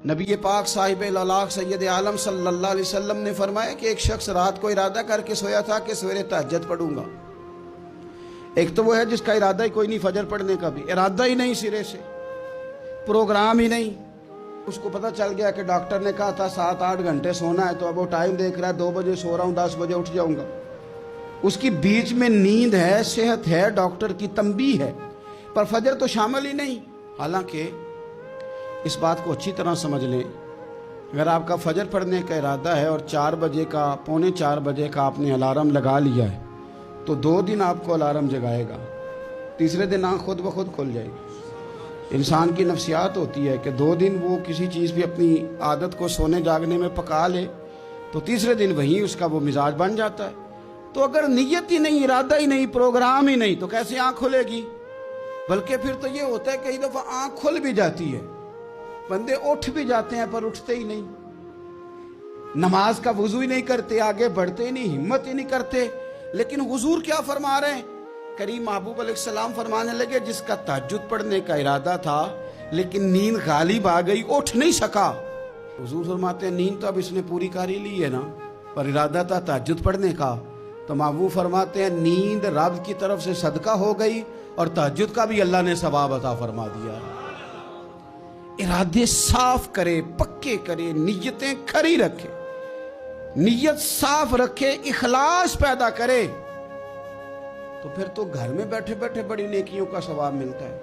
نبی پاک صاحب الالاق سید عالم صلی اللہ علیہ وسلم نے فرمایا کہ ایک شخص رات کو ارادہ کر کے سویا تھا کہ سویرے تہجد پڑھوں گا۔ ایک تو وہ ہے جس کا ارادہ ہی کوئی نہیں، فجر پڑھنے کا بھی ارادہ ہی نہیں، سرے سے پروگرام ہی نہیں۔ اس کو پتہ چل گیا کہ ڈاکٹر نے کہا تھا 7-8 گھنٹے سونا ہے، تو اب وہ ٹائم دیکھ رہا ہے 2 بجے سو رہا ہوں، 10 بجے اٹھ جاؤں گا۔ اس کی بیچ میں نیند ہے، صحت ہے، ڈاکٹر کی تنبیہ ہے، پر فجر تو شامل ہی نہیں۔ حالانکہ اس بات کو اچھی طرح سمجھ لیں، اگر آپ کا فجر پڑھنے کا ارادہ ہے اور 4 بجے کا 3:45 بجے کا آپ نے الارم لگا لیا ہے، تو 2 دن آپ کو الارم جگائے گا، تیسرے دن آنکھ خود بخود کھل جائے گی۔ انسان کی نفسیات ہوتی ہے کہ 2 دن وہ کسی چیز بھی اپنی عادت کو سونے جاگنے میں پکا لے تو تیسرے دن وہیں اس کا وہ مزاج بن جاتا ہے۔ تو اگر نیت ہی نہیں، ارادہ ہی نہیں، پروگرام ہی نہیں، تو کیسے آنکھ کھلے گی؟ بلکہ پھر تو یہ ہوتا ہے کئی دفعہ آنکھ کھل بھی جاتی ہے، بندے اٹھ بھی جاتے ہیں پر اٹھتے ہی نہیں، نماز کا وضو ہی نہیں کرتے، آگے بڑھتے ہی نہیں، ہمت ہی نہیں کرتے۔ لیکن حضور کیا فرما رہے ہیں؟ کریم محبوب علیہ السلام فرمانے لگے جس کا تہجد پڑھنے کا ارادہ تھا لیکن نیند غالب آ گئی، اٹھ نہیں سکا۔ حضور فرماتے ہیں نیند تو اب اس نے پوری کر ہی لی ہے نا، پر ارادہ تھا تہجد پڑھنے کا۔ تو محبوب فرماتے ہیں نیند رب کی طرف سے صدقہ ہو گئی اور تہجد کا بھی اللہ نے ثواب عطا فرما دیا۔ ارادے صاف کرے، پکے کرے، نیتیں کھری رکھے، نیت صاف رکھے، اخلاص پیدا کرے، تو پھر تو گھر میں بیٹھے بیٹھے بڑی نیکیوں کا ثواب ملتا ہے۔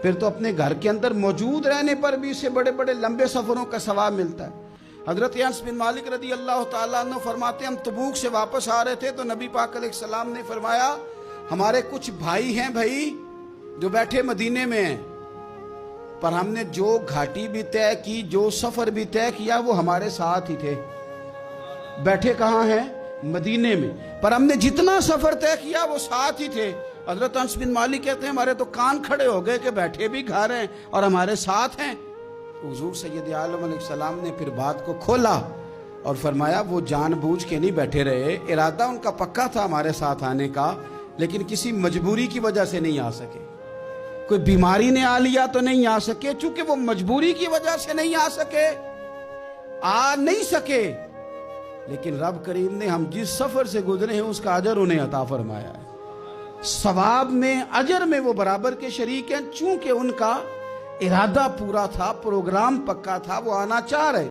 پھر تو اپنے گھر کے اندر موجود رہنے پر بھی اسے بڑے بڑے لمبے سفروں کا ثواب ملتا ہے۔ حضرت انس بن مالک رضی اللہ تعالیٰ عنہ فرماتے ہیں ہم تبوک سے واپس آ رہے تھے تو نبی پاک علیہ السلام نے فرمایا ہمارے کچھ بھائی ہیں بھائی جو بیٹھے مدینے میں ہیں، پر ہم نے جو گھاٹی بھی طے کی، جو سفر بھی طے کیا، وہ ہمارے ساتھ ہی تھے۔ بیٹھے کہاں ہیں؟ مدینے میں، پر ہم نے جتنا سفر طے کیا وہ ساتھ ہی تھے۔ حضرت انس بن مالک کہتے ہیں ہمارے تو کان کھڑے ہو گئے کہ بیٹھے بھی گھر ہیں اور ہمارے ساتھ ہیں۔ حضور سید عالم علیہ السلام نے پھر بات کو کھولا اور فرمایا وہ جان بوجھ کے نہیں بیٹھے رہے، ارادہ ان کا پکا تھا ہمارے ساتھ آنے کا، لیکن کسی مجبوری کی وجہ سے نہیں آ سکے۔ کوئی بیماری نے آ لیا تو نہیں آ سکے، چونکہ وہ مجبوری کی وجہ سے نہیں آ سکے، آ نہیں سکے، لیکن رب کریم نے ہم جس سفر سے گزرے ہیں اس کا اجر انہیں عطا فرمایا ہے۔ ثواب میں، اجر میں وہ برابر کے شریک ہیں، چونکہ ان کا ارادہ پورا تھا، پروگرام پکا تھا، وہ آنا چاہ رہے۔